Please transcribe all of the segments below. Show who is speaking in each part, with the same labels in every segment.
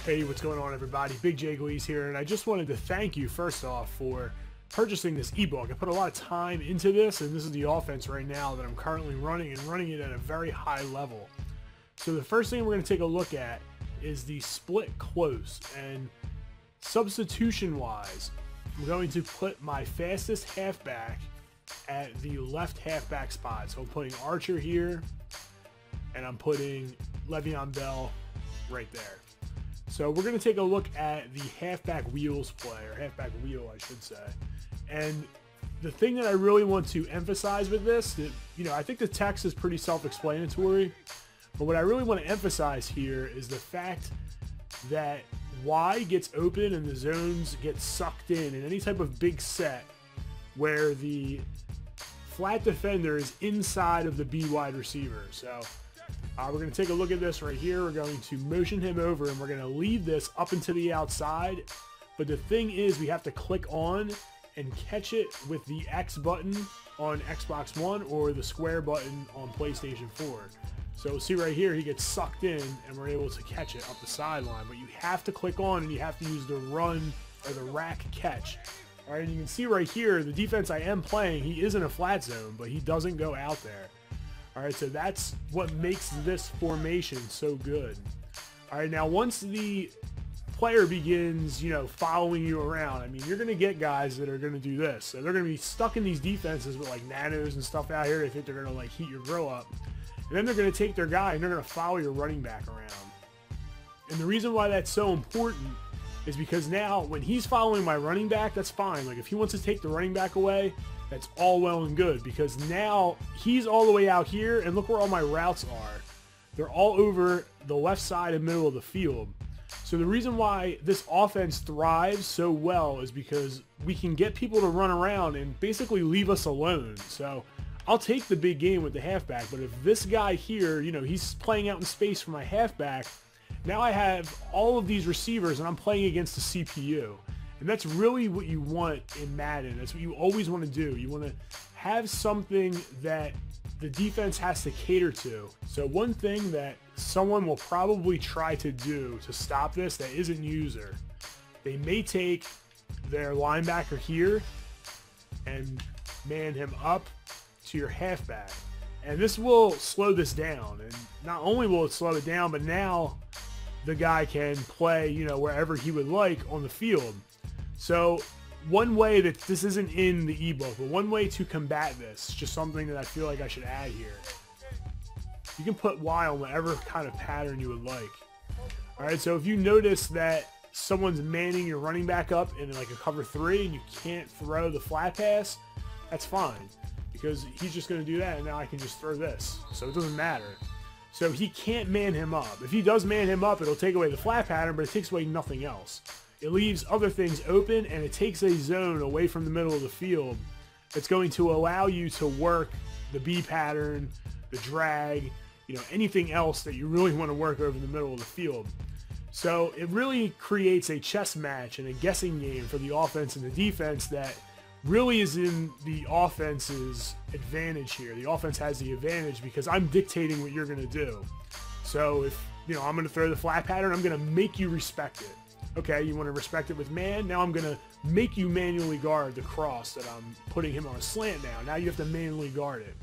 Speaker 1: Hey, what's going on, everybody? Big J Gleez here, and I just wanted to thank you first off for purchasing this ebook. I put a lot of time into this, and this is the offense right now that I'm currently running, and running it at a very high level. So the first thing we're going to take a look at is the split close, and substitution-wise, I'm going to put my fastest halfback at the left halfback spot. So I'm putting Archer here, and I'm putting Le'Veon Bell right there. So we're going to take a look at the halfback wheels play, or halfback wheel, I should say. And the thing that I really want to emphasize with this, that, I think the text is pretty self-explanatory, but what I really want to emphasize here is the fact that Y gets open and the zones get sucked in any type of big set where the flat defender is inside of the B wide receiver. So we're going to take a look at this right here. We're going to motion him over, and we're going to leave this up and to the outside. But the thing is, we have to click on and catch it with the X button on Xbox One or the square button on PlayStation 4. So see right here, he gets sucked in, and we're able to catch it up the sideline. But you have to click on, and you have to use the run or the rack catch. All right, and you can see right here, the defense I am playing, he is in a flat zone, but he doesn't go out there. All right, so that's what makes this formation so good. All right, now once the player begins, following you around, I mean, you're going to get guys that are going to do this. So they're going to be stuck in these defenses with like nanos and stuff out here. They think they're going to like heat your grill up. And then they're going to take their guy and they're going to follow your running back around. And the reason why that's so important is because now when he's following my running back, that's fine. Like if he wants to take the running back away, that's all well and good, because now he's all the way out here, and look where all my routes are. They're all over the left side and middle of the field. So the reason why this offense thrives so well is because we can get people to run around and basically leave us alone. So I'll take the big game with the halfback, but if this guy here, he's playing out in space for my halfback, now I have all of these receivers and I'm playing against the CPU. And that's really what you want in Madden. That's what you always want to do. You want to have something that the defense has to cater to. So one thing that someone will probably try to do to stop this that isn't user, they may take their linebacker here and man him up to your halfback. And this will slow this down. And not only will it slow it down, but now the guy can play, wherever he would like on the field. So one way that this isn't in the ebook, but one way to combat this, just something that I feel like I should add here. You can put Y on whatever kind of pattern you would like. All right, so if you notice that someone's manning your running back up in like a cover 3 and you can't throw the flat pass, that's fine, because he's just going to do that, and now I can just throw this. So it doesn't matter. So he can't man him up. If he does man him up, it'll take away the flat pattern, but it takes away nothing else. It leaves other things open, and it takes a zone away from the middle of the field that's going to allow you to work the B pattern, the drag, anything else that you really want to work over the middle of the field. So it really creates a chess match and a guessing game for the offense and the defense that really is in the offense's advantage here. The offense has the advantage because I'm dictating what you're going to do. So if, I'm going to throw the flat pattern, I'm going to make you respect it. Okay, you want to respect it with man? Now I'm going to make you manually guard the cross that I'm putting him on a slant now. Now you have to manually guard it.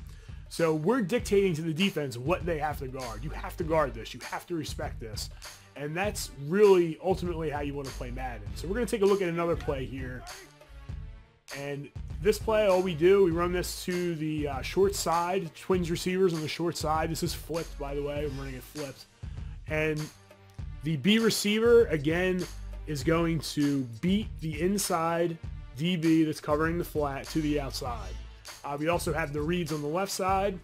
Speaker 1: So we're dictating to the defense what they have to guard. You have to guard this. You have to respect this. And that's really ultimately how you want to play Madden. So we're going to take a look at another play here. And this play, all we do, we run this to the short side, twins receivers on the short side. This is flipped, by the way. I'm running it flipped. And the B receiver, again, is going to beat the inside DB that's covering the flat to the outside. We also have the reads on the left side.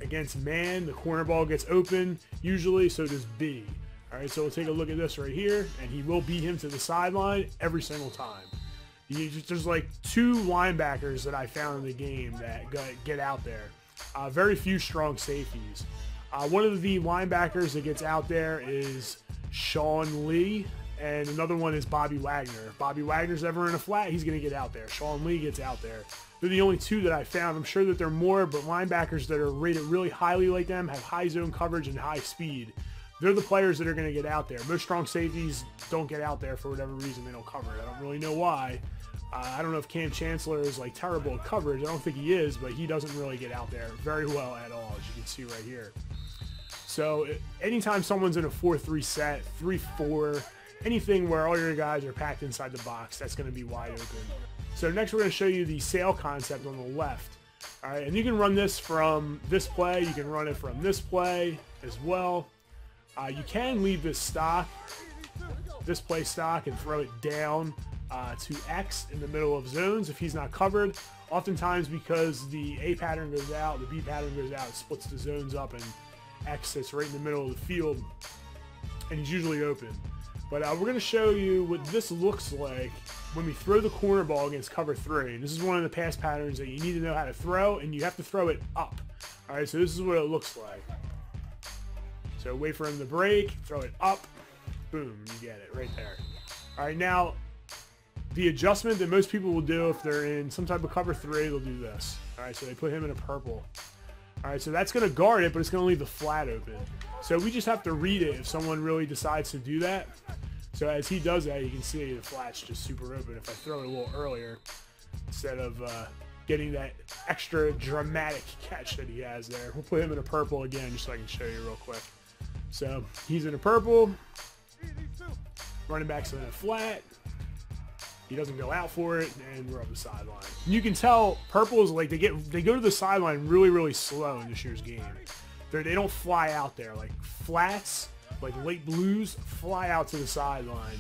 Speaker 1: Against man, the corner ball gets open, usually, so does B. All right, so we'll take a look at this right here, and he will beat him to the sideline every single time. There's like 2 linebackers that I found in the game that get out there. Very few strong safeties. One of the linebackers that gets out there is Sean Lee, and another one is Bobby Wagner. If Bobby Wagner's ever in a flat, he's going to get out there. Sean Lee gets out there. They're the only 2 that I found. I'm sure that there are more, but linebackers that are rated really highly like them have high zone coverage and high speed. they're the players that are going to get out there. Most strong safeties don't get out there for whatever reason. They don't cover it. I don't really know why. I don't know if Cam Chancellor is like terrible at coverage. I don't think he is, but he doesn't really get out there very well at all, as you can see right here. So anytime someone's in a 4-3 set, 3-4, anything where all your guys are packed inside the box, that's going to be wide open. So next we're going to show you the sail concept on the left. All right, and you can run this from this play. You can run it from this play as well. You can leave this play stock, and throw it down to X in the middle of zones if he's not covered. Oftentimes, because the A pattern goes out, the B pattern goes out, it splits the zones up, and X sits right in the middle of the field, and he's usually open. But we're going to show you what this looks like when we throw the corner ball against cover 3. And this is one of the pass patterns that you need to know how to throw, and you have to throw it up. All right, so this is what it looks like. So wait for him to break, throw it up, boom, you get it right there. All right, now the adjustment that most people will do if they're in some type of cover 3, they'll do this. All right, so they put him in a purple. All right, so that's going to guard it, but it's going to leave the flat open. So we just have to read it if someone really decides to do that. So as he does that, you can see the flat's just super open. If I throw it a little earlier, instead of getting that extra dramatic catch that he has there. We'll put him in a purple again, just so I can show you real quick. So he's in a purple. Running back's in a flat. He doesn't go out for it, and we're up the sideline. You can tell purple is like they go to the sideline really, really slow in this year's game. They don't fly out there. Like flats, like late blues, fly out to the sideline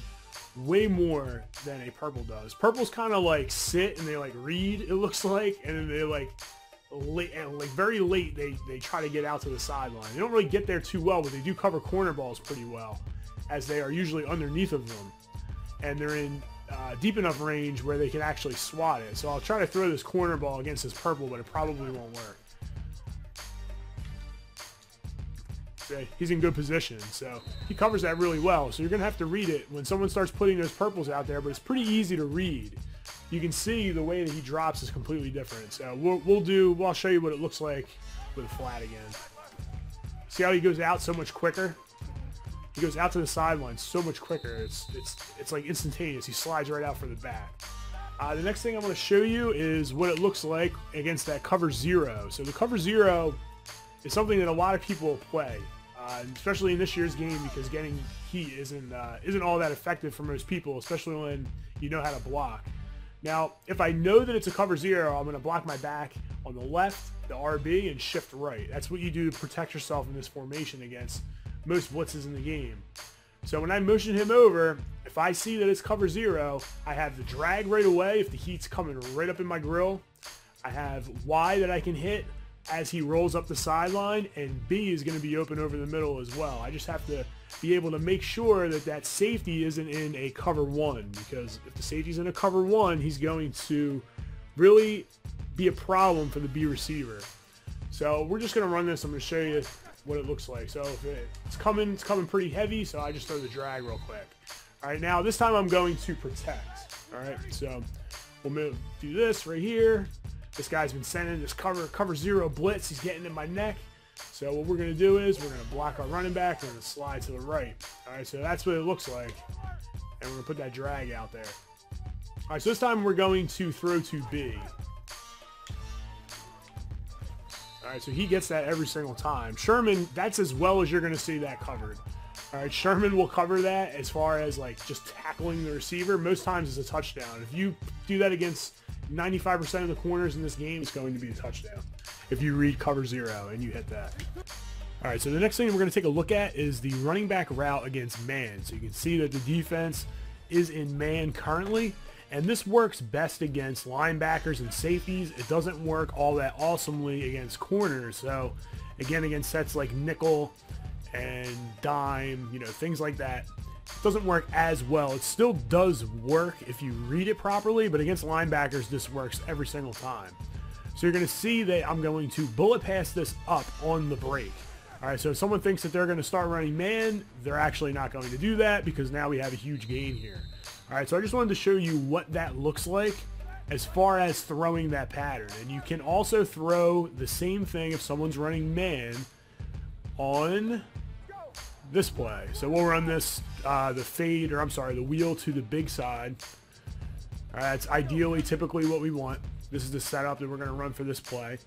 Speaker 1: way more than a purple does. Purple's kind of like sit and they like read, it looks like, and then they like late, and like very late they try to get out to the sideline. They don't really get there too well, but they do cover corner balls pretty well, as they are usually underneath of them, and they're in deep enough range where they can actually swat it. So I'll try to throw this corner ball against this purple, but it probably won't work. So he's in good position, so he covers that really well. So you're going to have to read it when someone starts putting those purples out there, but it's pretty easy to read. You can see the way that he drops is completely different. So I'll show you what it looks like with a flat again. See how he goes out so much quicker? He goes out to the sideline so much quicker. It's like instantaneous. He slides right out for the back. The next thing I'm going to show you is what it looks like against that cover 0. So the cover 0 is something that a lot of people play, especially in this year's game, because getting heat isn't all that effective for most people, especially when you know how to block. Now, if I know that it's a cover 0, I'm going to block my back on the left, the RB, and shift right. That's what you do to protect yourself in this formation against most blitzes in the game. So when I motion him over, if I see that it's cover 0, I have the drag right away if the heat's coming right up in my grill. I have Y that I can hit as he rolls up the sideline, and B is going to be open over the middle as well. I just have to be able to make sure that that safety isn't in a cover 1, because if the safety's in a cover 1, he's going to really be a problem for the B receiver. So we're just going to run this. I'm going to show you what it looks like. So if it's coming pretty heavy, so I just throw the drag real quick. All right, now this time I'm going to protect. All right, so we'll do this right here. This guy's been sending this cover 0 blitz. He's getting in my neck. So what we're going to do is we're going to block our running back. We're going to slide to the right. All right, so that's what it looks like. And we're going to put that drag out there. All right, so this time we're going to throw to B. All right, so he gets that every single time. Sherman, that's as well as you're going to see that covered. All right, Sherman will cover that as far as like just tackling the receiver. Most times it's a touchdown. If you do that against 95% of the corners in this game, it's going to be a touchdown if you read cover 0 and you hit that. All right, so the next thing we're going to take a look at is the running back route against man. So you can see that the defense is in man currently, and this works best against linebackers and safeties. It doesn't work all that awesomely against corners. So again, against sets like nickel and dime, things like that, it doesn't work as well. It still does work if you read it properly, but against linebackers, this works every single time. So you're going to see that I'm going to bullet pass this up on the break. All right, so if someone thinks that they're going to start running man, they're actually not going to do that, because now we have a huge gain here. All right, so I just wanted to show you what that looks like as far as throwing that pattern. And you can also throw the same thing if someone's running man on this play. So we'll run this, the fade, or I'm sorry, the wheel to the big side. All right, that's ideally typically what we want. This is the setup that we're going to run for this play.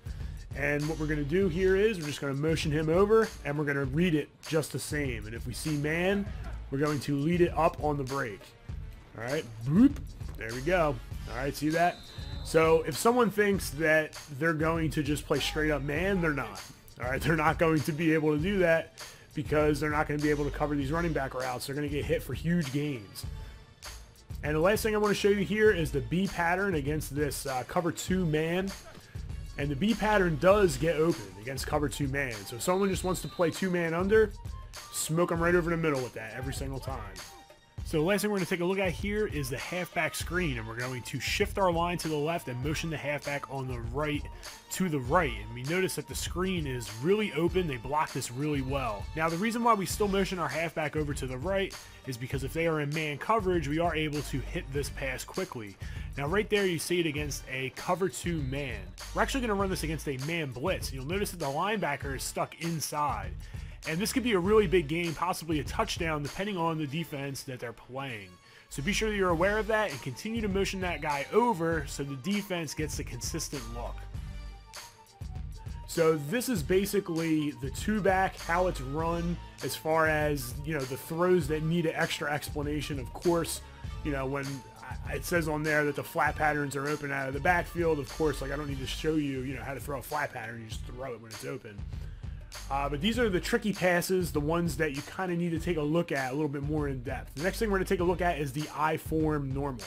Speaker 1: And what we're going to do here is we're just going to motion him over, and we're going to read it just the same. And if we see man, we're going to lead it up on the break. All right, boop. There we go. All right, see that? So if someone thinks that they're going to just play straight up man, they're not. All right, they're not going to be able to do that because they're not going to be able to cover these running back routes. They're going to get hit for huge gains. And the last thing I want to show you here is the B pattern against this cover 2 man. And the B pattern does get open against cover 2 man. So if someone just wants to play 2-man under, smoke them right over the middle with that every single time. So the last thing we're going to take a look at here is the halfback screen, and we're going to shift our line to the left and motion the halfback on the right to the right. And we notice that the screen is really open. They block this really well. Now the reason why we still motion our halfback over to the right is because if they are in man coverage, we are able to hit this pass quickly. Now right there you see it against a cover 2 man. We're actually going to run this against a man blitz. You'll notice that the linebacker is stuck inside. And this could be a really big game, possibly a touchdown, depending on the defense that they're playing. So be sure that you're aware of that and continue to motion that guy over so the defense gets a consistent look. So this is basically the 2-back, how it's run as far as, you know, the throws that need an extra explanation. Of course, you know, when it says on there that the flat patterns are open out of the backfield, of course, like I don't need to show you, you know, how to throw a flat pattern. You just throw it when it's open. But these are the tricky passes, the ones that you kind of need to take a look at a little bit more in depth. The next thing we're going to take a look at is the I-form normal.